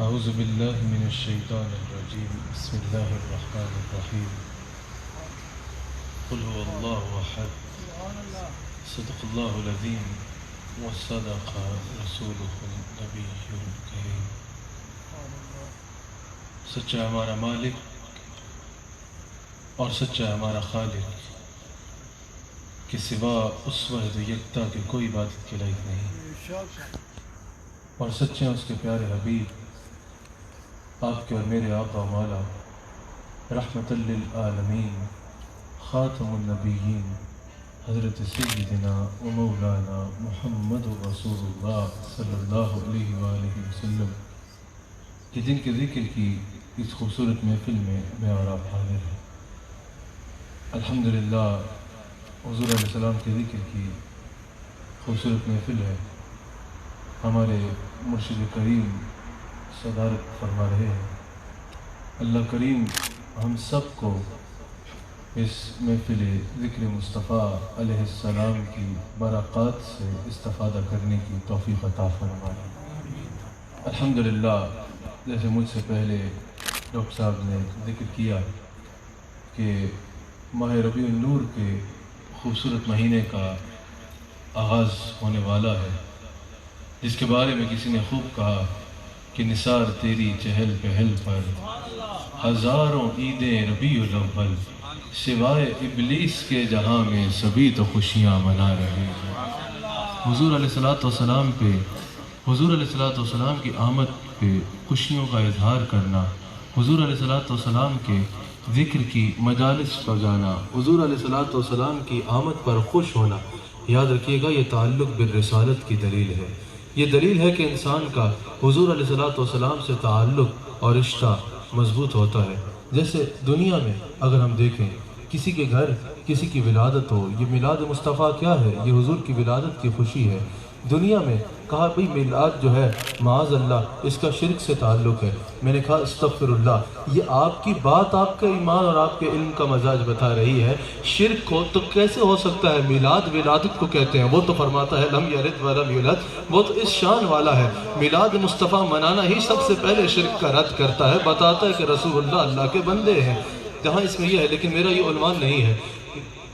اعوذ باللہ من الشیطان الرجیم بسم اللہ الرحمن الرحیم قل هو اللہ احد صدق اللہ العظیم وصدق رسولہ النبی الکریم۔ سچا ہمارا مالک اور سچا ہمارا خالق کہ سوا اس واحد یکتا کے کوئی عبادت کے لائق نہیں، اور سچے ہیں اس کے پیارے حبیب آپ کے اور میرے آقا و مولا رحمت للعالمین خاتم النبیین حضرت سیدنا و مولانا محمد رسول اللہ صلی اللہ علیہ وآلہ وسلم کہ جن کے ذکر کی اس خوبصورت محفل میں میں اور آپ حاضر ہیں۔ الحمدللہ حضور علیہ السلام کے ذکر کی خوبصورت محفل ہے۔ ہمارے مرشد کریم صدارت فرما رہے ہیں۔ اللہ کریم ہم سب کو اس محفل ذکر مصطفیٰ علیہ السلام کی برکات سے استفادہ کرنے کی توفیق عطا فرمائے۔ الحمدللہ جیسے مجھ سے پہلے ڈاکٹر صاحب نے ذکر کیا کہ ماہ ربیع النور کے خوبصورت مہینے کا آغاز ہونے والا ہے، جس کے بارے میں کسی نے خوب کہا کہ نثار تیری چہل پہل پر ہزاروں عیدیں ربیع الاول، سوائے ابلیس کے جہاں میں سبھی تو خوشیاں منا رہے ہیں۔ حضور علیہ السلام پہ حضور علیہ السلام کی آمد پہ خوشیوں کا اظہار کرنا، حضور علیہ السلام کے ذکر کی مجالس پر جانا، حضور علیہ السلام کی آمد پر خوش ہونا، یاد رکھیے گا یہ تعلق بالرسالت کی دلیل ہے۔ یہ دلیل ہے کہ انسان کا حضور علیہ السلام سے تعلق اور رشتہ مضبوط ہوتا ہے۔ جیسے دنیا میں اگر ہم دیکھیں کسی کے گھر کسی کی ولادت ہو، یہ میلاد مصطفیٰ کیا ہے؟ یہ حضور کی ولادت کی خوشی ہے۔ دنیا میں کہا بھئی میلاد جو ہے معاذ اللہ اس کا شرک سے تعلق ہے، میں نے کہا استغفر اللہ، یہ آپ کی بات آپ کا ایمان اور آپ کے علم کا مزاج بتا رہی ہے۔ شرک ہو تو کیسے ہو سکتا ہے؟ میلاد ولادت کو کہتے ہیں، وہ تو فرماتا ہے لم یلد ولم یولد، وہ تو اس شان والا ہے۔ میلاد مصطفیٰ منانا ہی سب سے پہلے شرک کا رد کرتا ہے، بتاتا ہے کہ رسول اللہ اللہ کے بندے ہیں۔ جہاں اس میں یہ ہے، لیکن میرا یہ عنوان نہیں ہے،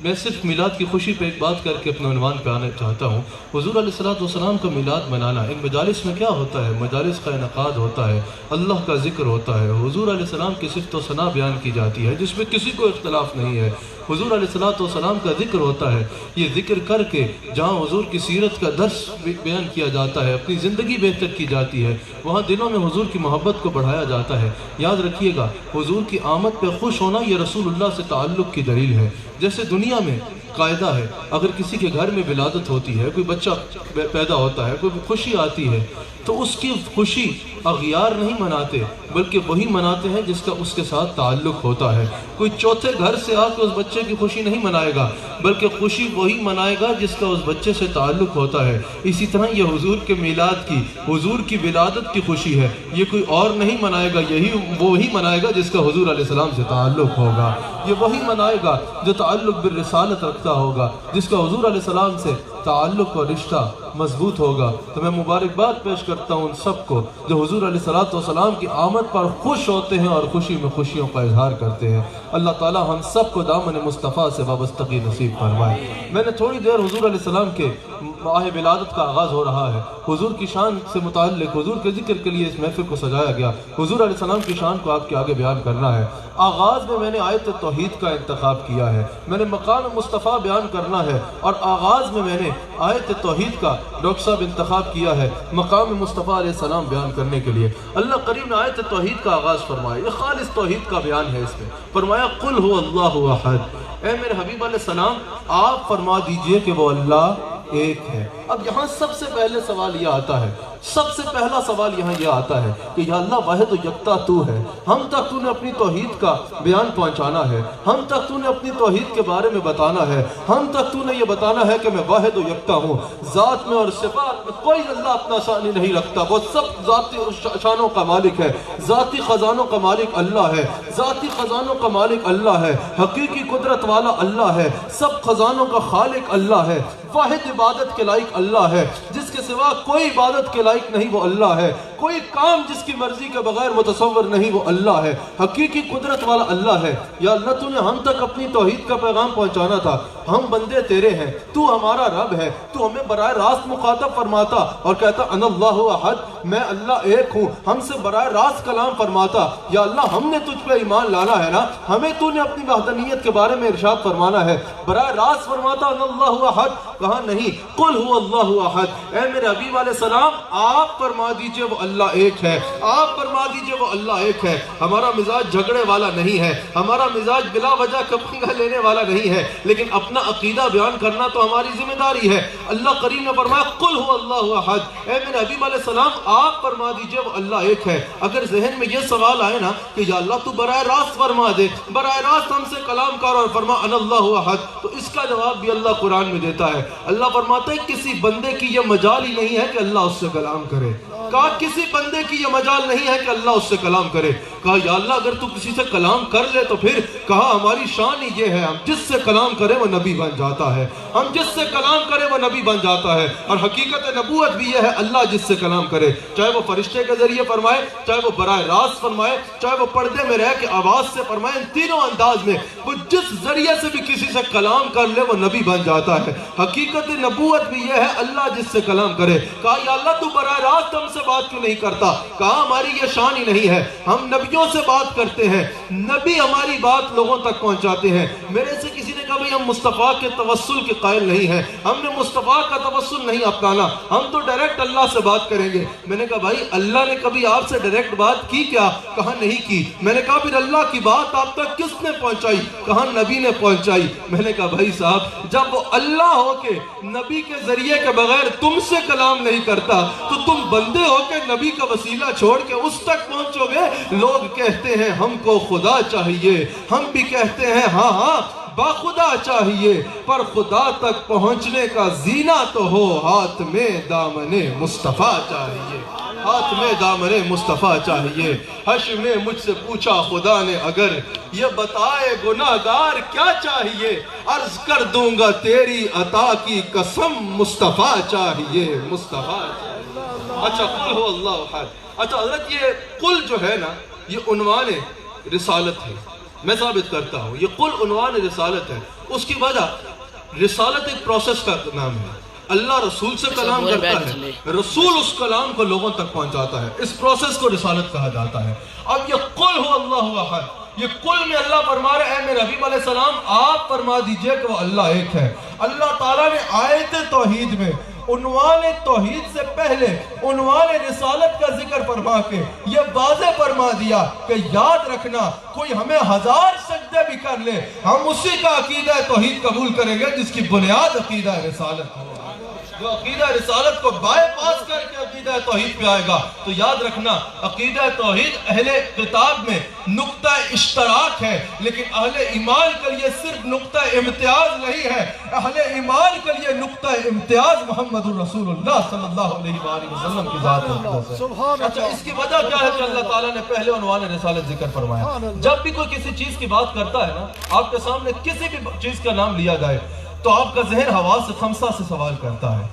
میں صرف میلاد کی خوشی پہ ایک بات کر کے اپنے عنوان پہ آنا چاہتا ہوں۔ حضور علیہ السلام کا میلاد منانا، ان مجالس میں کیا ہوتا ہے؟ مجالس کا انعقاد ہوتا ہے، اللہ کا ذکر ہوتا ہے، حضور علیہ السلام کی صفت و ثنا بیان کی جاتی ہے جس میں کسی کو اختلاف نہیں ہے، حضور علیہ السلام کا ذکر ہوتا ہے۔ یہ ذکر کر کے جہاں حضور کی سیرت کا درس بیان کیا جاتا ہے، اپنی زندگی بہتر کی جاتی ہے، وہاں دلوں میں حضور کی محبت کو بڑھایا جاتا ہے۔ یاد رکھیے گا حضور کی آمد پہ خوش ہونا یہ رسول اللہ سے تعلق کی دلیل ہے۔ جیسے دنیا میں قاعدہ ہے، اگر کسی کے گھر میں ولادت ہوتی ہے، کوئی بچہ پیدا ہوتا ہے، کوئی خوشی آتی ہے، تو اس کی خوشی اغیار نہیں مناتے بلکہ وہی مناتے ہیں جس کا اس کے ساتھ تعلق ہوتا ہے۔ کوئی چوتھے گھر سے آ کے اس بچے کی خوشی نہیں منائے گا بلکہ خوشی وہی منائے گا جس کا اس بچے سے تعلق ہوتا ہے۔ اسی طرح یہ حضور کے میلاد کی، حضور کی ولادت کی خوشی ہے، یہ کوئی اور نہیں منائے گا، یہی وہی منائے گا جس کا حضور علیہ السلام سے تعلق ہوگا۔ یہ وہی منائے گا جو تعلق بالرسالت رکھتا ہوگا، جس کا حضور علیہ السلام سے تعلق اور رشتہ مضبوط ہوگا۔ تو میں مبارکباد پیش کرتا ہوں ان سب کو جو حضور علیہ السلام کی آمد پر خوش ہوتے ہیں اور خوشی میں خوشیوں کا اظہار کرتے ہیں۔ اللہ تعالی ہم سب کو دامن مصطفیٰ سے وابستگی نصیب فرمائے۔ میں نے تھوڑی دیر حضور علیہ السلام کے ماہ ولادت کا آغاز ہو رہا ہے، حضور کی شان سے متعلق حضور کے ذکر کے لیے اس محفل کو سجایا گیا، حضور علیہ السلام کی شان کو آپ کے آگے بیان کرنا ہے۔ آغاز میں نے آیت توحید کا انتخاب کیا ہے، میں نے مقام مصطفیٰ بیان کرنا ہے، اور آغاز میں نے آیت توحید کا ڈاکٹر صاحب انتخاب کیا ہے مقام مصطفیٰ علیہ السلام بیان کرنے کے لیے۔ اللہ کریم نے آیت توحید کا آغاز فرمایا، یہ خالص توحید کا بیان ہے۔ اس میں فرمایا قل هو اللہ احد، اے میرے حبیب علیہ السلام آپ فرما دیجئے کہ وہ اللہ ایک ہے۔ اب یہاں سب سے پہلے سوال یہ آتا ہے، سب سے پہلا سوال یہاں یہ آتا ہے کہ یا اللہ واحد و یکتا تو ہے، ہم تک تو نے اپنی توحید کا بیان پہنچانا ہے، ہم تک تو نے اپنی توحید کے بارے میں بتانا ہے، ہم تک تو نے یہ بتانا ہے کہ میں واحد و یکتا ہوں، ذات میں اور صفات میں کوئی اللہ اپنا ثانی نہیں رکھتا، وہ سب ذاتی شانوں کا مالک ہے، ذاتی خزانوں کا مالک اللہ ہے، ذاتی خزانوں کا مالک اللہ ہے، حقیقی قدرت والا اللہ ہے، سب خزانوں کا خالق اللہ ہے، واحد عبادت کے لائق اللہ ہے، جس کے سوا کوئی عبادت کے لائق نہیں وہ اللہ ہے، کوئی کام جس کی مرضی کے بغیر متصور نہیں وہ اللہ ہے، حقیقی قدرت والا اللہ ہے۔ یا اللہ تو نے ہم تک اپنی توحید کا پیغام پہنچانا تھا، ہم بندے تیرے ہیں، تو ہمارا رب ہے، تو ہمیں براہ راست مخاطب فرماتا اور کہتا انا اللہ احد، میں اللہ ایک ہوں، ہم سے براہ راست کلام فرماتا۔ یا اللہ ہم نے تجھ پہ ایمان لانا ہے نا، ہمیں تو نے اپنی وحدانیت کے بارے میں ارشاد فرمانا ہے، براہ راست فرماتا انا اللہ احد، کہا نہیں قل هو اللہ احد، اے میرے حبیب علیہ السلام آپ فرما دیجئے وہ اللہ ایک ہے، آپ فرما دیجئے وہ اللہ ایک ہے۔ ہمارا مزاج جھگڑے والا نہیں ہے، ہمارا مزاج بلا وجہ کپنگا لینے والا نہیں ہے، لیکن اپنا عقیدہ بیان کرنا تو ہماری ذمہ داری ہے۔ اللہ کریم نے فرمایا قل هو اللہ احد، اے میرے حبیب علیہ السلام آپ فرما دیجئے وہ اللہ ایک ہے۔ اگر ذہن میں یہ سوال آئے نا کہ یا اللہ تو براہ راست فرما دے، براہ راست ہم سے کلام کر اور فرما انا اللہ احد، تو اس کا جواب بھی اللہ قرآن میں دیتا ہے۔ اللہ فرماتا ہے کسی بندے کی یہ مجال ہی نہیں ہے کہ اللہ اس سے کلام کرے، کہا کسی بندے کی یہ مجال نہیں ہے کہ اللہ اس سے کلام کرے۔ کہا یا اللہ اگر تو کسی سے کلام کر لے تو پھر، کہا ہماری شان ہی یہ ہے ہم جس سے کلام کرے وہ نبی بن جاتا ہے، ہم جس سے کلام کرے وہ نبی بن جاتا ہے۔ اور حقیقت نبوت بھی یہ ہے اللہ جس سے کلام کرے، چاہے وہ فرشتے کے ذریعے فرمائے، چاہے وہ براہ راست فرمائے، چاہے وہ پردے میں رہ کے آواز سے فرمائے، ان تینوں انداز میں وہ جس ذریعے سے بھی کسی سے کلام کر لے وہ نبی بن جاتا ہے۔ حقیقت نبوت بھی یہ ہے اللہ جس سے کلام کرے۔ کہا یا اللہ تو براہ راست ہم سے بات کیوں نہیں کرتا؟ کہا ہماری یہ شان ہی نہیں ہے، ہم نبیوں سے بات کرتے ہیں، نبی ہماری بات لوگوں تک پہنچاتے ہیں۔ میرے سے کسی نے کہا بھئی ہم مصطفیٰ کے توسل کے قائل نہیں ہیں، ہم نے مصطفیٰ کا توسل نہیں اپنانا، ہم تو ڈائریکٹ اللہ سے بات کریں گے۔ میں نے کہا بھائی اللہ نے کبھی آپ سے ڈائریکٹ بات کی کیا؟ کہا نہیں کی۔ میں نے کہا پھر اللہ کی بات آپ تک کس نے پہنچائی؟ کہا نبی نے پہنچائی۔ میں نے کہا بھائی صاحب جب وہ اللہ ہو کے نبی کے ذریعے کے بغیر تم سے کلام نہیں کرتا تو تم بندے ہو کے نبی کا وسیلہ چھوڑ کے اس تک پہنچو گے۔ لوگ کہتے ہیں ہم کو خدا چاہیے، ہم بھی کہتے ہیں ہاں ہاں با خدا چاہیے، پر خدا تک پہنچنے کا زینہ تو ہو، ہاتھ میں دامن مصطفیٰ چاہیے، ہاتھ میں دامن مصطفیٰ چاہیے۔ حشر میں مجھ سے پوچھا خدا نے اگر، یہ بتائے گناہگار کیا چاہیے، عرض کر دوں گا تیری عطا کی قسم مصطفیٰ چاہیے، مصطفیٰ چاہیے۔ اچھا قل ہو اللہ احد، اچھا حضرت یہ قل جو ہے نا یہ عنوان رسالت ہے، میں ثابت کرتا ہوں یہ قل عنوان رسالت ہے۔ اس کی وجہ رسالت ایک پروسیس کا نام ہے، اللہ رسول سے کلام کرتا ہے، رسول اس کلام کو لوگوں تک پہنچاتا ہے، اس پروسیس کو رسالت کہا جاتا ہے۔ اب یہ قل ہو اللہ احد، یہ قل میں اللہ فرما رہے اے میرے حبیب علیہ السلام آپ فرما دیجئے کہ وہ اللہ ایک ہے۔ اللہ تعالیٰ نے آیت توحید میں عنوان توحید سے پہلے عنوان رسالت کا ذکر فرما کے یہ واضح فرما دیا کہ یاد رکھنا کوئی ہمیں 1000 سجدے بھی کر لے ہم اسی کا عقیدہ توحید قبول کریں گے جس کی بنیاد عقیدہ رسالت ہو۔ جو عقیدہ رسالت کو بائی پاس کر کے عقیدہ توحید پہ آئے گا تو یاد رکھنا عقیدہ توحید اہل کتاب میں نقطہ اشتراک ہے، لیکن اہل ایمان کے لیے صرف نقطہ امتیاز نہیں ہے، اہل ایمان کے لیے نقطہ امتیاز محمد رسول اللہ صلی اللہ علیہ وآلہ وسلم کی ذات ہے۔ اچھا اس کی وجہ کیا ہے کہ اللہ تعالیٰ نے پہلے عنوان رسالت ذکر فرمایا؟ جب بھی کوئی کسی چیز کی بات کرتا ہے نا آپ کے سامنے کسی بھی چیز کا نام لیا جائے تو آپ کا ذہن حواس خمسہ سے سوال کرتا ہے۔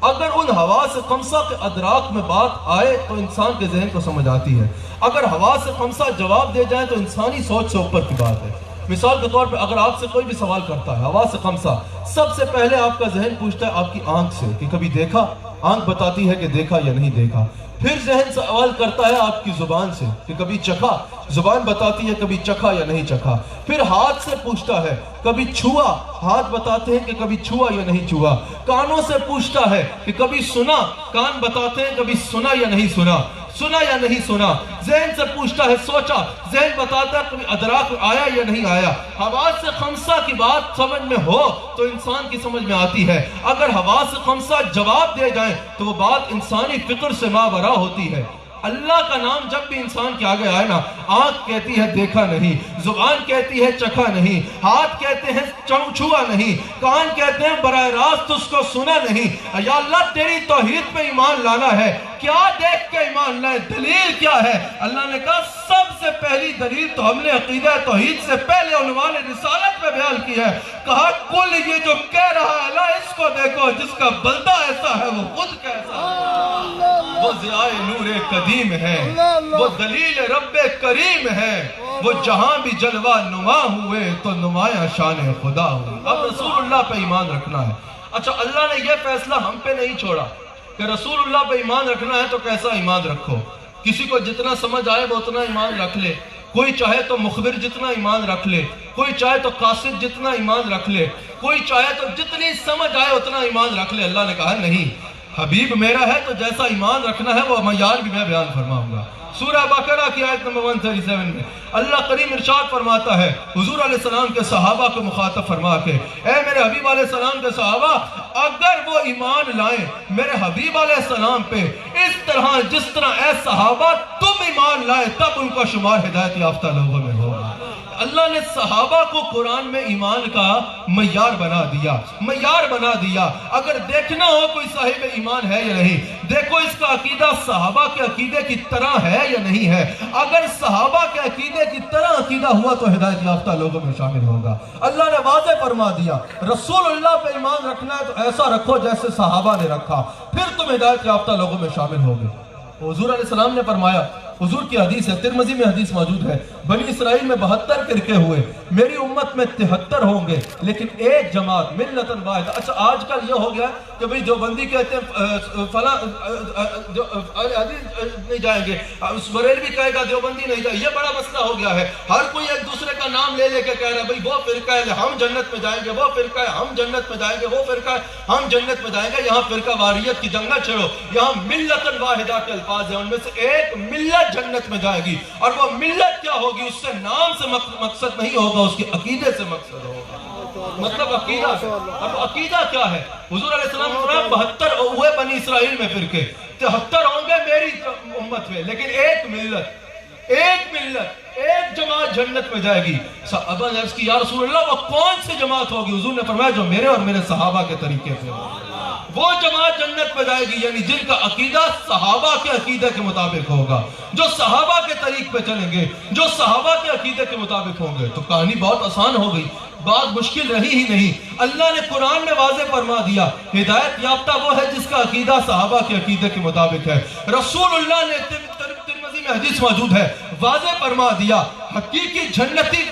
اگر ان حواس خمسہ کے ادراک میں بات آئے تو انسان کے ذہن کو سمجھ آتی ہے، اگر حواس خمسہ جواب دے جائیں تو انسانی سوچ سے اوپر کی بات ہے۔ مثال کے طور پہ اگر آپ سے کوئی بھی سوال کرتا ہے حواس خمسہ، سب سے پہلے آپ کا ذہن پوچھتا ہے آپ کی آنکھ سے کہ کبھی دیکھا، آنکھ بتاتی ہے کہ دیکھا یا نہیں دیکھا۔ پھر ذہن سوال کرتا ہے آپ کی زبان سے کہ کبھی چکھا، زبان بتاتی ہے کبھی چکھا یا نہیں چکھا۔ پھر ہاتھ سے پوچھتا ہے کبھی چھوا، ہاتھ بتاتے ہیں کہ کبھی چھوا یا نہیں چھوا۔ کانوں سے پوچھتا ہے کہ کبھی سنا، کان بتاتے ہیں کبھی سنا یا نہیں سنا، سنا یا نہیں سنا۔ ذہن سے پوچھتا ہے سوچا، ذہن بتاتا ہے کبھی ادراک آیا یا نہیں آیا۔ حواس خمسہ کی بات سمجھ میں ہو تو انسان کی سمجھ میں آتی ہے، اگر حواس خمسہ جواب دے جائیں تو وہ بات انسانی فکر سے ماورا ہوتی ہے۔ اللہ کا نام جب بھی انسان کے آگے آئے نا، آنکھ کہتی ہے دیکھا نہیں، زبان کہتی ہے چکھا نہیں، ہاتھ کہتے ہیں چھوا نہیں، کان کہتے ہیں براہ راست اس کو سنا نہیں۔ یا اللہ تیری توحید پہ ایمان لانا ہے، کیا دیکھ کے ایمان لائے؟ دلیل کیا ہے؟ اللہ نے کہا سب سے پہلی دلیل تو ہم نے عقیدہ توحید سے پہلے عنوان رسالت میں بیان کی ہے. کہا کل یہ جو کہہ رہا ہے لا اس کو دیکھو جس کا بلدہ ایسا ہے وہ خود کیسا ہے. وہ ضیاء نور قدیم ہے، وہ دلیل رب کریم ہے، وہ جہاں بھی جلوہ نما ہوئے تو نمایاں شان خدا ہوئی. اب رسول اللہ پہ ایمان رکھنا ہے. اچھا اللہ نے یہ فیصلہ ہم پہ نہیں چھوڑا کہ رسول اللہ پہ ایمان رکھنا ہے تو کیسا ایمان رکھو. کسی کو جتنا سمجھ آئے وہ اتنا ایمان رکھ لے. کوئی چاہے تو مخبر جتنا ایمان رکھ لے، کوئی چاہے تو قاصد جتنا ایمان رکھ لے، کوئی چاہے تو جتنی سمجھ آئے اتنا ایمان رکھ لے. اللہ نے کہا نہیں، حبیب میرا ہے تو جیسا ایمان رکھنا ہے وہ معیار بھی میں بیان فرماؤں گا. سورہ بقرہ کی آیت نمبر 137 میں اللہ کریم ارشاد فرماتا ہے حضور علیہ السلام کے صحابہ کو مخاطب فرما کے، اے میرے حبیب علیہ السلام کے صحابہ، اگر وہ ایمان لائیں میرے حبیب علیہ السلام پہ اس طرح جس طرح اے صحابہ تم ایمان لائے تب ان کا شمار ہدایت یافتہ لوگوں میں ہوگا. اللہ نے صحابہ کو قرآن میں ایمان کا معیار بنا دیا، معیار بنا دیا. اگر دیکھنا ہو کوئی صاحب ایمان ہے یا نہیں، دیکھو اس کا عقیدہ صحابہ کے عقیدے کی طرح ہے یا نہیں ہے. اگر صحابہ کے عقیدے کی طرح عقیدہ ہوا تو ہدایت یافتہ لوگوں میں شامل ہوگا. اللہ نے واضح فرما دیا رسول اللہ پہ ایمان رکھنا ہے تو ایسا رکھو جیسے صحابہ نے رکھا، پھر تم ہدایت یافتہ لوگوں میں شامل ہوگے. حضور علیہ السلام نے فرمایا، حضور کی حدیث ہے، ترمذی میں حدیث موجود ہے، بنی اسرائیل میں 72 فرقے ہوئے، میری امت میں 73 ہوں گے لیکن ایک جماعت ملتن واحد. اچھا آج کل یہ ہو گیا کہ بھئی دیوبندی کہتے ہیں فلاں حدیث نہیں جائیں گے، بریلوی کہے گا دیوبندی نہیں جائیں گے. یہ بڑا مسئلہ ہو گیا ہے. ہر کوئی ایک دوسرے کا نام لے لے کے کہہ رہا ہے بھئی وہ فرقہ ہے ہم جنت میں جائیں گے، وہ فرقہ ہے ہم جنت میں جائیں گے، وہ فرقہ ہے ہم جنت میں جائیں گے. یہاں فرقہ واریت کی جنگ نہ چھڑو، یہاں ملتن واحدہ کے الفاظ ہیں، ان میں سے ایک ملت جنت میں جائے گی. اور وہ ملت کیا ہوگی؟ اس سے نام سے مقصد نہیں ہوگا، اس کے عقیدے سے مقصد ہوگا. مطلب عقیدہ ہے. اب عقیدہ کیا ہے؟ حضور علیہ السلام نے فرمایا 72 ہوئے بنی اسرائیل میں فرقے، 73 ہوں گے میری امت میں، لیکن ایک ملت، ایک ملت، ایک جماعت جنت میں جائے گی. صحابہ نے عرض کی یا رسول اللہ وہ کون سی جماعت ہوگی؟ حضور نے فرمایا جو میرے اور میرے صحابہ کے طریقے سے وہ جماعت جنت میں جائے گی، یعنی جن کا عقیدہ صحابہ کے عقیدے کے مطابق ہوگا، جو صحابہ کے طریق پہ چلیں گے، جو صحابہ کے عقیدے کے مطابق ہوں گے. تو کہانی بہت آسان ہو گئی، بات مشکل رہی ہی نہیں. اللہ نے قرآن میں واضح فرما دیا ہدایت یافتہ وہ ہے جس کا عقیدہ صحابہ کے عقیدے کے مطابق ہے. رسول اللہ نے ترمذی میں حدیث موجود ہے واضح فرما دیا حقیقی جنتی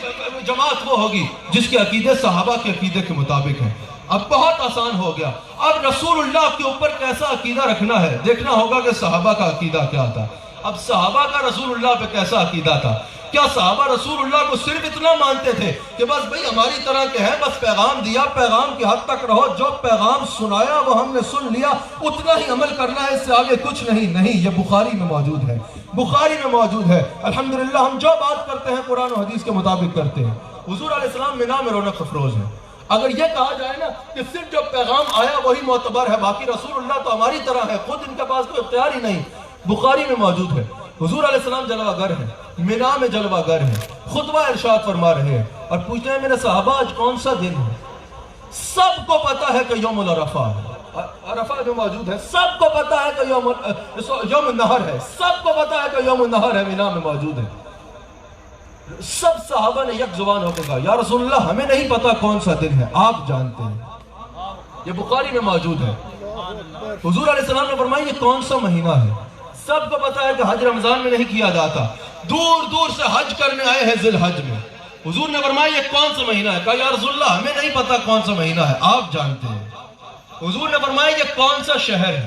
جماعت وہ ہوگی جس کے عقیدے صحابہ کے عقیدے کے مطابق ہیں. اب بہت آسان ہو گیا. اب رسول اللہ کے اوپر کیسا عقیدہ رکھنا ہے دیکھنا ہوگا کہ صحابہ کا عقیدہ کیا تھا. اب صحابہ کا رسول اللہ پہ کیسا عقیدہ تھا؟ کیا صحابہ رسول اللہ کو صرف اتنا مانتے تھے کہ بس بھئی ہماری طرح کے ہیں، بس پیغام دیا پیغام کی حد تک رہو، جو پیغام سنایا وہ ہم نے سن لیا، اتنا ہی عمل کرنا ہے، اس سے آگے کچھ نہیں؟ نہیں، یہ بخاری میں موجود ہے، بخاری میں موجود ہے. الحمدللہ ہم جو بات کرتے ہیں قرآن و حدیث کے مطابق کرتے ہیں. حضور علیہ السلام مینا میں رونق افروز ہے. اگر یہ کہا جائے نا کہ صرف جو پیغام آیا وہی معتبر ہے، باقی رسول اللہ تو ہماری طرح ہے، خود ان کے پاس کوئی اختیار ہی نہیں. بخاری میں موجود ہے حضور علیہ السلام جلوہ گر ہیں، مینا میں جلوہ گر ہیں، خطبہ ارشاد فرما رہے ہیں اور پوچھتے ہیں میرے صحابہ آج کون سا دن ہے؟ سب کو پتا ہے کہ یوم العرفہ ہے، عرفہ جو موجود ہے، سب کو پتا ہے کہ یوم النحر ہے، سب کو پتا ہے کہ یوم النحر ہے، مینا میں موجود ہے. سب صحابہ نے یک زبان ہو کے کہا یا رسول اللہ ہمیں نہیں پتا کون سا دن ہے، آپ جانتے ہیں. یہ بخاری میں موجود ہے. حضور علیہ السلام نے فرمایا یہ کون سا مہینہ ہے؟ سب کو پتا ہے کہ حج رمضان میں نہیں کیا جاتا، دور دور سے حج کرنے آئے ہیں ذی الحج میں. حضور نے فرمایا یہ کون سا مہینہ ہے؟ کہا یا رسول اللہ ہمیں نہیں پتا کون سا مہینہ ہے، آپ جانتے ہیں. حضور نے فرمایا یہ کون سا شہر ہے؟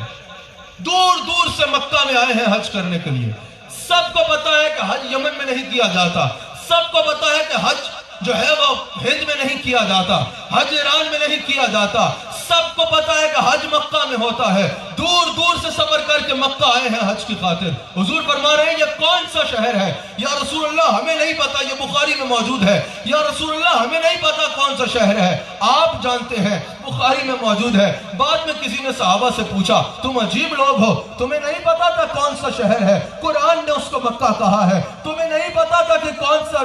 دور دور سے مکہ میں آئے ہیں حج کرنے کے لیے. سب کو پتا ہے کہ حج یمن میں نہیں کیا جاتا، سب کو پتا ہے کہ حج جو ہے وہ ہند میں نہیں کیا جاتا، حج ایران میں نہیں کیا جاتا. سب کو پتا ہے کہ حج مکہ میں ہوتا ہے، دور دور سے سفر کر کے مکہ آئے ہیں حج کی خاطر. حضور فرما رہے ہیں یہ کون سا شہر ہے؟ یا رسول اللہ ہمیں نہیں پتا، یہ بخاری میں موجود ہے. یا رسول اللہ ہمیں نہیں پتا کون سا شہر ہے، آپ جانتے ہیں، بخاری میں موجود ہے. بعد میں کسی نے صحابہ سے پوچھا تم عجیب لوگ ہو، تمہیں نہیں پتا تھا کون سا شہر ہے؟ قرآن نے اس کو مکہ کہا ہے، تمہیں نہیں پتا تھا کہ کون سا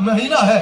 مہینہ ہے؟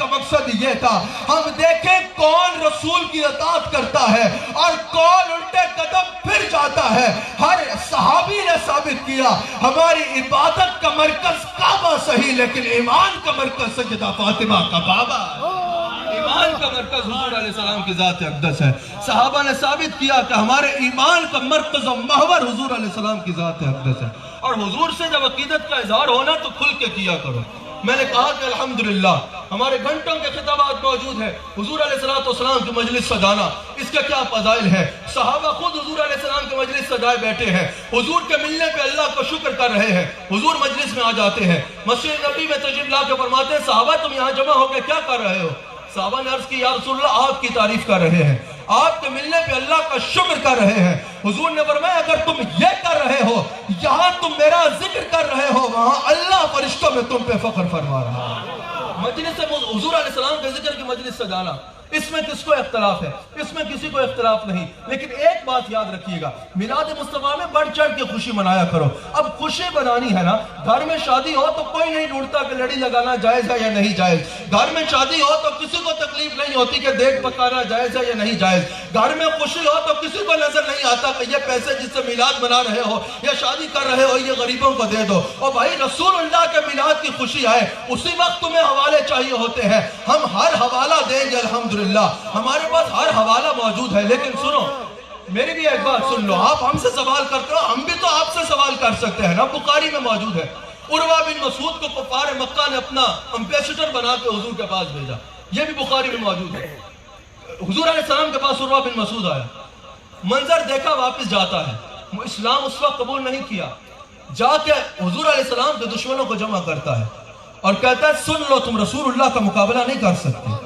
کا مقصد یہ تھا ہم دیکھیں کون رسول کی اطاعت کرتا ہے اور کون الٹے قدم پھر جاتا ہے. ہر صحابی نے ثابت کیا ہماری عبادت کا مرکز کعبہ صحیح لیکن ایمان کا مرکز سیدہ فاطمہ کا بابا. ایمان کا مرکز حضور علیہ السلام کی ذات اقدس ہے. صحابہ نے ثابت کیا کہ ہمارے ایمان کا مرکز و محور حضور علیہ السلام کی ذات اقدس ہے. اور حضور سے جب عقیدت کا اظہار ہونا تو کھل کے کیا کرو. میں نے کہا کہ الحمدللہ ہمارے گھنٹوں کے خطابات موجود ہیں. حضور علیہ السلام کی مجلس سجانا اس کا کیا فضائل ہے. صحابہ خود حضور علیہ السلام کی مجلس سجائے بیٹھے ہیں. حضور کے ملنے پہ اللہ کو شکر کر رہے ہیں. حضور مجلس میں آ جاتے ہیں, مسجد نبی میں تشریف لا کے فرماتے ہیں صحابہ تم یہاں جمع ہو کے کیا کر رہے ہو. صحابہ نے عرض کی یا رسول اللہ آپ کی تعریف کر رہے ہیں, آپ کے ملنے پہ اللہ کا شکر کر رہے ہیں. حضور نے فرمایا اگر تم یہ کر رہے ہو, یہاں تم میرا ذکر کر رہے ہو, وہاں اللہ فرشتوں میں تم پہ فخر فرما رہا ہے. مجلس حضور علیہ السلام کے ذکر کی مجلس سجانا اس میں کس کو اختلاف ہے, اس میں کسی کو اختلاف نہیں. لیکن ایک بات یاد رکھیے گا, میلاد مصطفیٰ میں بڑھ چڑھ کے خوشی منایا کرو. اب خوشی بنانی ہے نا, گھر میں شادی ہو تو کوئی نہیں ڈھونڈتا کہ لڑی لگانا جائز ہے یا نہیں جائز. گھر میں شادی ہو تو کسی کو تکلیف نہیں ہوتی کہ دیکھ پکانا جائز ہے یا نہیں جائز. گھر میں خوشی ہو تو کسی کو نظر نہیں آتا کہ یہ پیسے جس سے میلاد بنا رہے ہو یا شادی کر رہے ہو یہ غریبوں کو دے دو. اور بھائی رسول اللہ کے میلاد کی خوشی آئے اسی وقت تمہیں حوالے چاہیے ہوتے ہیں. ہم ہر حوالہ دیں گے الحمدللہ, ہمارے پاس ہر حوالہ موجود ہے. لیکن سنو میری بھی ایک بات سن لو, آپ ہم سے سوال کرتے ہو, ہم بھی تو آپ سے سوال کر سکتے ہیں نا. بخاری میں موجود ہے عروہ بن مسعود کو کفار مکہ نے اپنا امبیسڈر بنا کے حضور کے پاس بھیجا. یہ بھی بخاری میں موجود ہے. حضور علیہ السلام کے پاس عروہ بن مسعود آیا, منظر دیکھا واپس جاتا ہے. اسلام اس وقت قبول نہیں کیا, جا کے حضور علیہ السلام کے دشمنوں کو جمع کرتا ہے اور کہتا ہے سن لو تم رسول اللہ کا مقابلہ نہیں کر سکتے.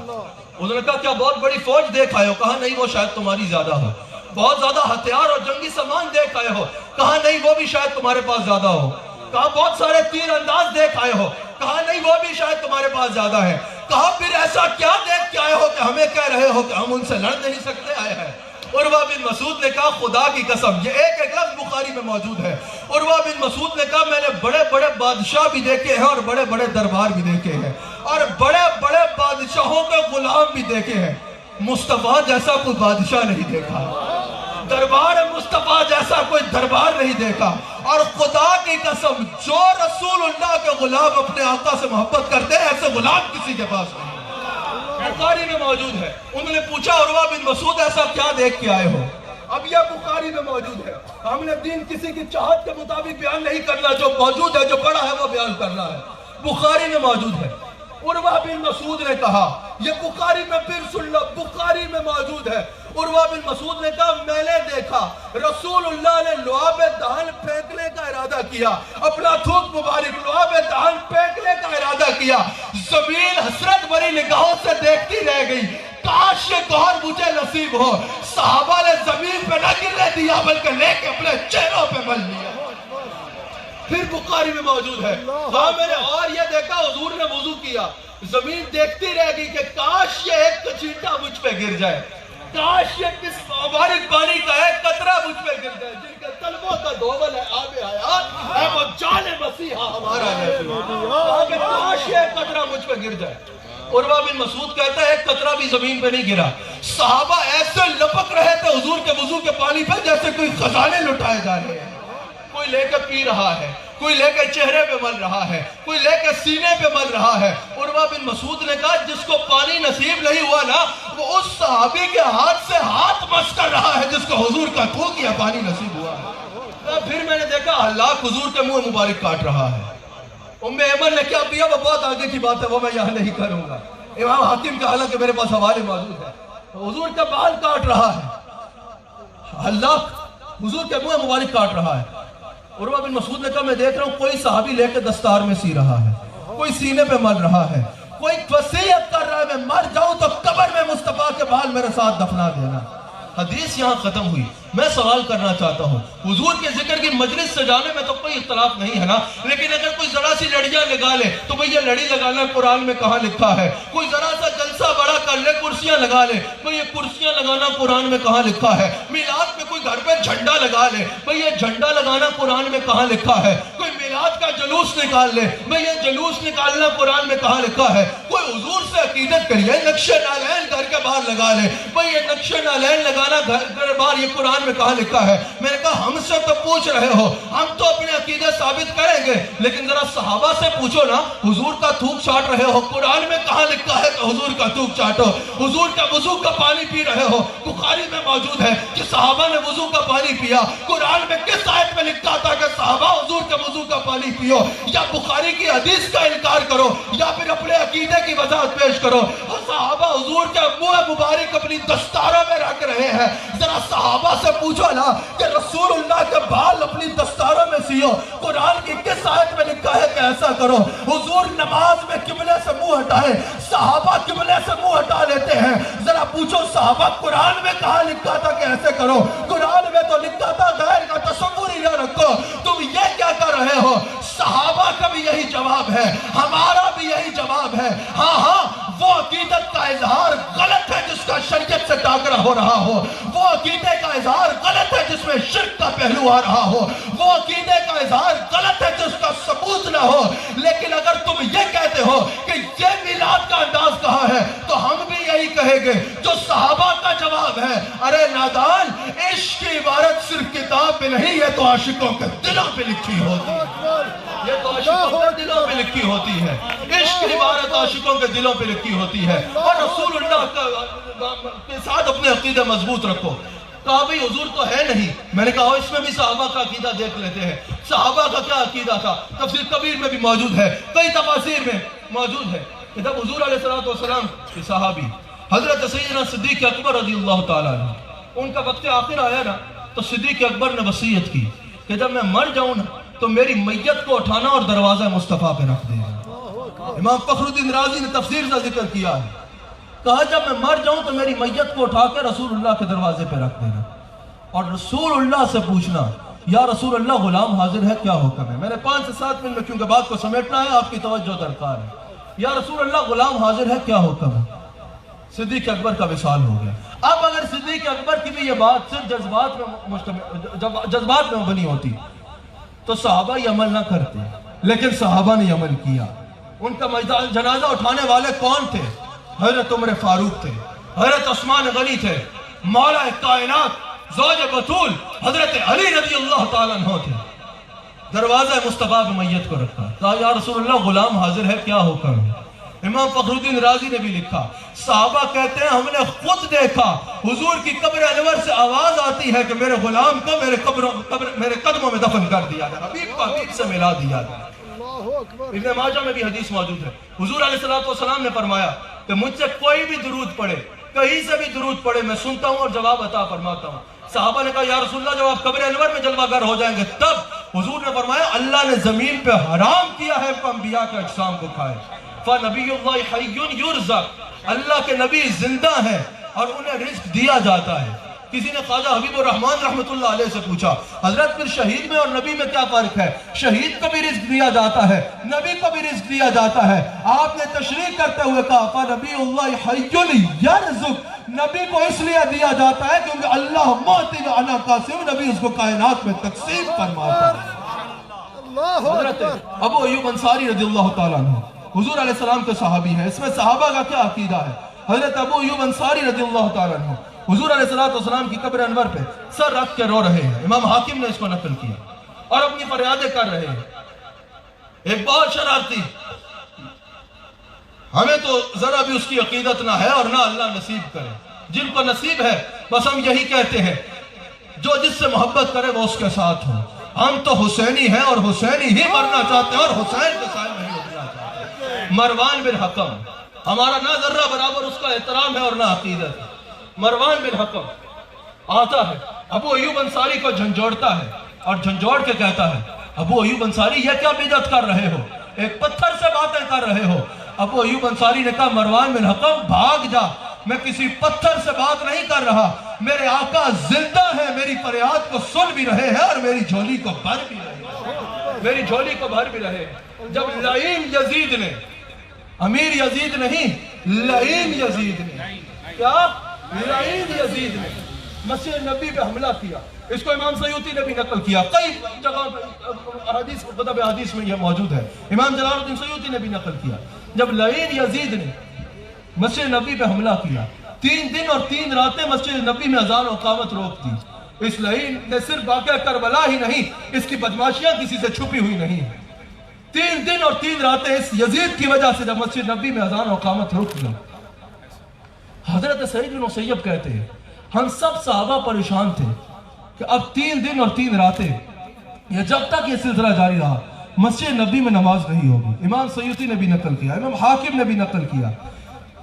انہوں نے کہا کیا بہت بڑی فوج دیکھ آئے ہو. کہا نہیں وہ شاید تمہاری زیادہ ہو. بہت زیادہ ہتھیار اور جنگی سامان دیکھ آئے ہو. کہا نہیں وہ بھی شاید تمہارے پاس زیادہ ہو. کہا بہت سارے تیر انداز دیکھ آئے ہو. کہا نہیں وہ بھی شاید تمہارے پاس زیادہ ہے. کہا پھر ایسا کیا دیکھ کے آئے ہو کہ ہمیں کہہ رہے ہو کہ ہم ان سے لڑ نہیں سکتے. آئے ہیں عروہ بن مسعود نے کہا خدا کی قسم, یہ ایک ایک لفظ بخاری میں موجود ہے. عروہ بن مسعود نے کہا میں نے بڑے بڑے بادشاہ بھی دیکھے ہیں اور بڑے بڑے دربار بھی دیکھے ہیں اور بڑے بڑے بادشاہوں کے غلام بھی دیکھے ہیں, مصطفیٰ جیسا کوئی بادشاہ نہیں دیکھا, دربار مصطفیٰ جیسا کوئی دربار نہیں دیکھا. اور خدا کی قسم جو رسول اللہ کے غلام اپنے آقا سے محبت کرتے ہیں ایسے غلام کسی کے پاس نہیں. بخاری میں موجود ہے. انہوں نے پوچھا عروہ بن مسعود ایسا کیا دیکھ کے آئے ہو. اب یہ بخاری میں موجود ہے. ہم نے دین کسی کی چاہت کے مطابق بیان نہیں کرنا, جو موجود ہے جو پڑھا ہے وہ بیان کرنا ہے. بخاری میں موجود ہے. عروہ بن مسعود نے کہا, یہ بخاری میں پھر سن لو, بخاری میں موجود ہے. عروہ بن مسعود نے کہا میں نے دیکھا رسول اللہ نے لعاب دہن پھینکنے کا ارادہ کیا, اپنا تھوک مبارک لعاب دہن پھینکنے کا ارادہ کیا. زمین حسرت بھری نگاہوں سے دیکھتی رہ گئی, کاش یہ گوہر مجھے نصیب ہو. صحابہ نے زمین پہ نہ گرنے دیا بلکہ لے کے اپنے چہروں پہ مل لیا. پھر بخاری میں موجود ہے. ہاں میں نے اور یہ دیکھا حضور نے وضو کیا, زمین دیکھتی رہ گئی کہ کاش یہ ایک کچیٹا مجھ پہ گر جائے, کاش یہ کس مبارک پانی کا ایک قطرہ مجھ پہ گر جائے. جن کے طلبوں کا دھوبل ہے آب حیات ہے وہ جان مسیحا ہمارا ہے, کاش یہ ایک قطرہ مجھ پہ گر جائے. عروہ بن مسعود کہتا ہے ایک قطرہ بھی زمین پہ نہیں گرا. صحابہ ایسے لپک رہے تھے حضور کے وضو کے پانی پہ جیسے کوئی خزانے لٹائے جا رہے ہیں. کوئی لے کے پی رہا ہے, کوئی لے کے چہرے پہ مل رہا ہے, کوئی لے کے سینے پہ مل رہا ہے. عروہ بن مسعود نے کہا جس کو پانی نصیب نہیں ہوا نا وہ اس صحابی کے ہاتھ سے ہاتھ مس کر رہا ہے جس کو حضور کا تھوک یا پانی نصیب ہوا ہے. پھر میں نے دیکھا ہلاک حضور کے منہ مبارک کاٹ رہا ہے. ام ایمن نے کیا پیا وہ بہت آگے کی بات ہے, وہ میں یہاں نہیں کروں گا. امام حاکم کا حالانکہ میرے پاس حوالے موجود ہے. حضور کا بال کاٹ رہا ہے, ہلاک حضور کے منہ مبارک کاٹ رہا ہے. عروہ بن مسعود نے کہا میں دیکھ رہا ہوں کوئی صحابی لے کے دستار میں سی رہا ہے, کوئی سینے پہ مل رہا ہے, کوئی وصیت کر رہا ہے میں مر جاؤں تو قبر میں مصطفیٰ کے بال میرے ساتھ دفنا دینا. حدیث یہاں ختم ہوئی. میں سوال کرنا چاہتا ہوں, حضور کے ذکر کی مجلس سجانے میں تو کوئی اختلاف نہیں ہے نا, لیکن اگر کوئی ذرا سی لڑیاں لگا لے تو بھئی یہ لڑی لگانا قرآن میں کہاں لکھا ہے. کوئی ذرا سا جلسہ بڑا کر لے کرسیاں لگا لے, بھئی یہ کرسیاں لگانا قرآن میں کہاں لکھا ہے. میلاد میں کوئی گھر پہ جھنڈا لگا لے، بھئی یہ جھنڈا لگانا قرآن میں کہاں لکھا ہے؟ کوئی میلاد کا جلوس نکال لے، بھئی یہ جلوس نکالنا قرآن میں کہاں لکھا ہے؟ کوئی حضور سے عقیدت کریے، نقش نالین گھر کے باہر لگا لے، بھئی یہ نقش نالین لگانا گھر کے باہر یہ قرآن میں کہاں لکھا ہے؟ میں نے کہا ہم سے تو پوچھ رہے ہو، ہم تو اپنے عقیدے ثابت کریں گے، لیکن ذرا صحابہ سے پوچھو نا، حضور کا تھوک چاٹ رہے ہو، قرآن میں کہاں لکھا ہے کہ حضور کا تھوک چاٹو؟ حضور کا وضو کا پانی پی رہے ہو، بخاری میں موجود ہے کہ صحابہ نے وضو کا پانی پیا، قرآن میں کس آیت میں لکھا تھا کہ صحابہ حضور کے وضو کا پانی پیو؟ یا بخاری کی حدیث کا انکار کرو یا پھر اپنے عقیدے کی وضاحت پیش کرو۔ اور صحابہ حضور کے منہ مبارک اپنی دستاروں میں رکھ رہے ہیں، ذرا صحابہ سے پوچھو نا کہ رسول اللہ کے بال اپنی دستاروں میں سیو، قرآن کی کس آیت میں لکھا ہے کہ ایسا کرو؟ حضور نماز میں قبلے سے منہ ہٹائے، صحابہ قبلے سے منہ ہٹا لیتے ہیں، ذرا پوچھو صحابہ قرآن میں کہاں لکھا تھا کہ ایسے کرو؟ قرآن میں تو لکھا تھا غیر کا تصور ہی نہ رکھو، تم یہ کیا کر رہے ہو؟ صحابہ کا بھی یہی جواب ہے، ہمارا بھی یہی جواب ہے۔ ہاں وہ عقیدت کا اظہار غلط ہے جس کا شریعت سے ٹاکرا ہو رہا ہو، وہ عقیدے کا اظہار غلط ہے جس میں شرک کا پہلو آ رہا ہو، وہ عقیدے کا اظہار غلط ہے جس کا ثبوت نہ ہو، لیکن اگر تم یہ کہتے ہو کہ یہ میلاد کا انداز کہاں ہے تو ہم بھی یہی کہیں گے جو صحابہ کا جواب ہے۔ ارے نادان، عشق کی عبارت صرف کتاب پہ نہیں، یہ تو عاشقوں کے دلوں پہ لکھی ہوتی ہے، یہ تو عاشقوں کے دلوں پہ لکھی ہوتی ہے، عشق کی عبارت عاشقوں کے دلوں پہ لکھی ہوتی ہے۔ اور رسول اللہ کے ساتھ اپنے عقیدہ مضبوط رکھو۔ کہا بھئی حضور تو ہے نہیں، میں نے کہا اس میں بھی صحابہ کا عقیدہ دیکھ لیتے ہیں، صحابہ کا کیا عقیدہ تھا؟ تفسیر کبیر میں بھی موجود ہے، کئی تفاسیر میں موجود ہے کہ جب حضور علیہ السلام کے صحابی حضرت سیدنا صدیق اکبر رضی اللہ تعالیٰ عنہ، ان کا وقت آخر آیا نا تو صدیق اکبر نے وصیت کی کہ جب میں مر جاؤں نا تو میری میت کو اٹھانا اور دروازہ مصطفیٰ پہ رکھ دینا۔ امام فخر الدین رازی نے تفسیر کا ذکر کیا ہے، کہا جب میں مر جاؤں تو میری میت کو اٹھا کے رسول اللہ کے دروازے پہ رکھ دینا اور رسول اللہ سے پوچھنا یا رسول اللہ غلام حاضر ہے، کیا حکم ہے؟ میں نے 5 سے 7 منٹ میں کیونکہ بات کو سمیٹنا ہے، آپ کی توجہ درکار ہے۔ یا رسول اللہ غلام حاضر ہے، کیا حکم ہے؟ صدیق اکبر کا وصال ہو گیا۔ اب اگر صدیق اکبر کی بھی یہ بات صرف جذبات میں بنی ہوتی تو صحابہ یہ عمل نہ کرتے، لیکن صحابہ نے عمل کیا۔ ان کا جنازہ اٹھانے والے کون تھے؟ حضرت عمر فاروق تھے، حضرت عثمان غنی تھے، مولا کائنات زوج بطول حضرت علی رضی اللہ تعالیٰ عنہ تھے۔ دروازہ مصطفیٰ پہ میت کو رکھا، کہا یا رسول اللہ غلام حاضر ہے، کیا حکم ہے؟ امام فخر الدین رازی نے بھی لکھا، صحابہ کہتے ہیں ہم نے خود دیکھا حضور کی قبر انور سے آواز آتی ہے کہ میرے غلام کو میرے قدموں میں دفن کر دیا جائے، حبیب کو حبیب سے ملا دیا جائے۔ ابن ماجہ میں بھی حدیث موجود ہے، حضور علیہ السلام نے فرمایا کہ مجھ سے کوئی بھی درود پڑھے، کہیں سے بھی درود پڑھے، میں سنتا ہوں اور جواب عطا فرماتا ہوں۔ صحابہ نے کہا یا رسول اللہ جب آپ قبر انور میں جلوہ گر ہو جائیں گے تب؟ حضور نے فرمایا اللہ نے زمین پہ حرام کیا ہے کہ انبیاء کے اجسام کو کھائے۔ فَنَبِيُّ اللَّهِ حَيٌّ يُرْزَقُ، اللہ کے نبی زندہ ہیں اور انہیں رزق دیا جاتا ہے۔ کسی نے خواجہ حبیب الرحمن رحمت اللہ علیہ سے پوچھا حضرت پھر شہید میں اور نبی میں کیا فرق ہے؟ شہید کو بھی رزق دیا جاتا ہے، نبی کو بھی رزق دیا جاتا ہے۔ آپ نے تشریح کرتے ہوئے کہا فَنَبِيُّ اللَّهِ حَيٌّ يَرْزُقُ، نبی کو اس لیے دیا جاتا ہے کیونکہ اللہ مُعْطِي وَأَنَا قَاسِمٌ، نبی اس کو کائنات میں تقسیم فرماتا ہے۔ حضرت ابو ایوب انصاری رضی اللہ تعالیٰ عنہ حضور علیہ السلام کے صحابی ہیں، اس میں صحابہ کا کیا عقیدہ ہے؟ حضرت ابو ایوب انصاری رضی اللہ تعالیٰ عنہ حضور علیہ السلام کی قبر انور پہ سر رکھ کے رو رہے ہیں، امام حاکم نے اس کو نقل کیا، اور اپنی فریادیں کر رہے ہیں۔ ایک بہت شرارتی، ہمیں تو ذرا بھی اس کی عقیدت نہ ہے اور نہ اللہ نصیب کرے، جن کو نصیب ہے بس ہم یہی کہتے ہیں جو جس سے محبت کرے وہ اس کے ساتھ ہو۔ ہم تو حسینی ہیں اور حسینی ہی مرنا چاہتے ہیں اور حسین کے سائے نہیں اٹھنا چاہتے۔ مروان بن حکم، ہمارا نہ ذرہ برابر اس کا احترام ہے اور نہ عقیدت ہے۔ مروان بن حکم آتا ہے، ابو ایوب انصاری کو جھنجھوڑتا ہے اور جھنجھوڑ کے کہتا ہے ابو ایوب انصاری یہ کیا بدعت کر رہے ہو، ایک پتھر سے باتیں کر رہے ہو۔ ابو ایوب انصاری نے کہا مروان بن حکم بھاگ جا، میں کسی پتھر سے بات نہیں کر رہا، میرے آقا زندہ ہے، میری فریاد کو سن بھی رہے ہیں اور میری جھولی کو بھر بھی رہے ہیں، جب لعین یزید نے، امیر یزید نہیں، لعین یزید نے، کیا؟ لعین یزید نے مسجد نبی پہ حملہ کیا. اس کو امام سیوطی نے بھی نقل کیا, کئی جگہ حدیث کتب حدیث میں یہ موجود ہے. امام جلال الدین سیوطی نے بھی نقل کیا. جب لعین یزید نے مسجد نبی پہ حملہ کیا, 3 دن اور 3 راتیں مسجد نبی میں اذان و اقامت روک دی. اس لعین نے صرف واقعہ کربلا ہی نہیں, اس کی بدماشیاں کسی سے چھپی ہوئی نہیں ہیں. 3 دن اور 3 راتیں اس یزید کی وجہ سے جب مسجد نبی میں اذان و اقامت رک گئی. حضرت سعید بن مسیب کہتے ہیں ہم سب صحابہ پریشان تھے کہ اب 3 دن اور 3 راتیں یہ جب تک یہ سلسلہ جاری رہا مسجد نبی میں نماز نہیں ہوگی. امام سیوطی نے بھی نقل کیا, امام حاکم نے بھی نقل کیا,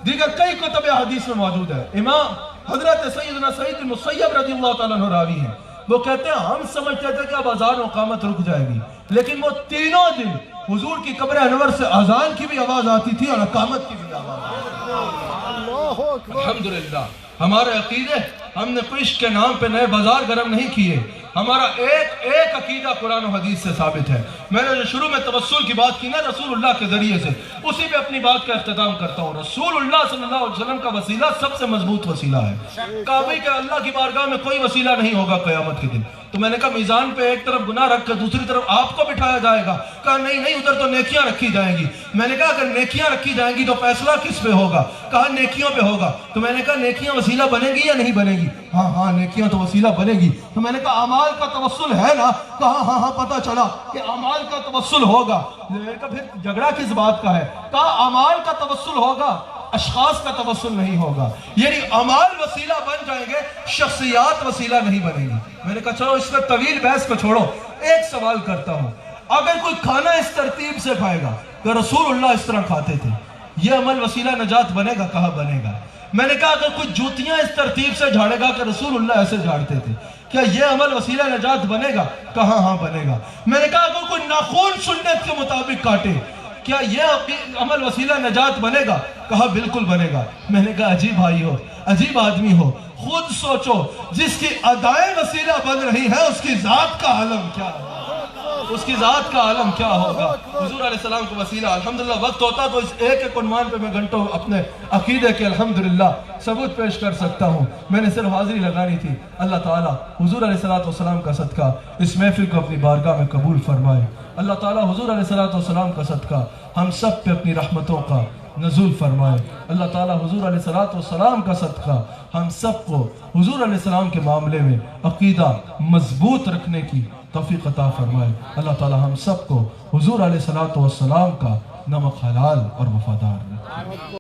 دیگر کئی کتب حدیث میں موجود ہے. امام حضرت سیدنا سعید بن مسیب رضی اللہ تعالیٰ عنہ راوی ہیں, وہ کہتے ہیں ہم سمجھتے تھے کہ اب اذان و اقامت رک جائے گی, لیکن وہ تینوں دن حضور کی قبر انور سے اذان کی بھی آواز آتی تھی اور اقامت کی بھی آواز آتی تھی. الحمدللہ ہمارے عقیدے, ہم نے عشق کے نام پہ نئے بازار گرم نہیں کیے. ہمارا ایک عقیدہ قرآن و حدیث سے ثابت ہے. میں نے جو شروع میں توسل کی بات کی نا رسول اللہ کے ذریعے سے, اسی پہ اپنی بات کا اختتام کرتا ہوں. رسول اللہ صلی اللہ علیہ وسلم کا وسیلہ سب سے مضبوط وسیلہ ہے. کعبے کے اللہ کی بارگاہ میں کوئی وسیلہ نہیں ہوگا قیامت کے دن. تو میں نے کہا میزان پہ ایک طرف گناہ رکھ کر دوسری طرف آپ کو بٹھایا جائے گا. کہا نہیں ادھر تو نیکیاں رکھی جائیں گی. میں نے کہا اگر نیکیاں رکھی جائیں گی تو فیصلہ کس پہ ہوگا؟ کہا نیکیوں پہ ہوگا. تو میں نے کہا نیکیاں وسیلہ بنے گی یا نہیں بنے گی؟ ہاں نیکیاں تو وسیلہ بنے گی. تو میں نے کہا اعمال کا توسل ہے نا؟ کہا ہاں پتہ چلا کہ اعمال کا توسل ہوگا. میں نے کہا پھر جھگڑا کس بات کا ہے؟ کہا اعمال کا توسل ہوگا, اشخاص کا توسل نہیں ہوگا. یعنی اعمال وسیلہ بن جائیں گے, شخصیات وسیلہ نہیں بنے گی. میں نے کہا چلو اس کا طویل بحث کو چھوڑو, ایک سوال کرتا ہوں. اگر کوئی کھانا اس ترتیب سے کھائے گا کہ رسول اللہ اس طرح کھاتے تھے, یہ عمل وسیلہ نجات بنے گا؟ کہا بنے گا. میں نے کہا اگر کوئی جوتیاں اس ترتیب سے جھاڑے گا کہ رسول اللہ ایسے جھاڑتے تھے, کیا یہ عمل وسیلہ نجات بنے گا؟ کہا ہاں بنے گا. میں نے کہا اگر کوئی ناخون سنت کے مطابق کاٹے, کیا یہ عمل وسیلہ نجات بنے گا؟ کہا بالکل بنے گا. میں نے کہا عجیب بھائی ہو, عجیب آدمی ہو, خود سوچو جس کی ادائیں وسیلہ بن رہی ہے اس کی ذات کا عالم کیا ہے, اس کی ذات کا عالم کیا ہوگا. حضور علیہ السلام کو وسیلہ. الحمدللہ ایک ہوتا تو اس ایک عنوان پہ میں گھنٹوں اپنے عقیدے کے الحمدللہ ثبوت پیش کر سکتا ہوں. میں نے صرف حاضری لگانی تھی. اللہ تعالیٰ حضور علیہ السلام کا صدقہ اس محفل کو اپنی بارگاہ میں قبول فرمائے. اللہ تعالیٰ حضور علیہ السلام کا صدقہ ہم سب پہ اپنی رحمتوں کا نزول فرمائے. اللہ تعالیٰ حضور علیہ السلام کا صدقہ ہم سب کو حضور علیہ السلام کے معاملے میں عقیدہ مضبوط رکھنے کی توفیق عطا فرمائے. اللہ تعالیٰ ہم سب کو حضور علیہ السلام کا نمک حلال اور وفادار رکھے.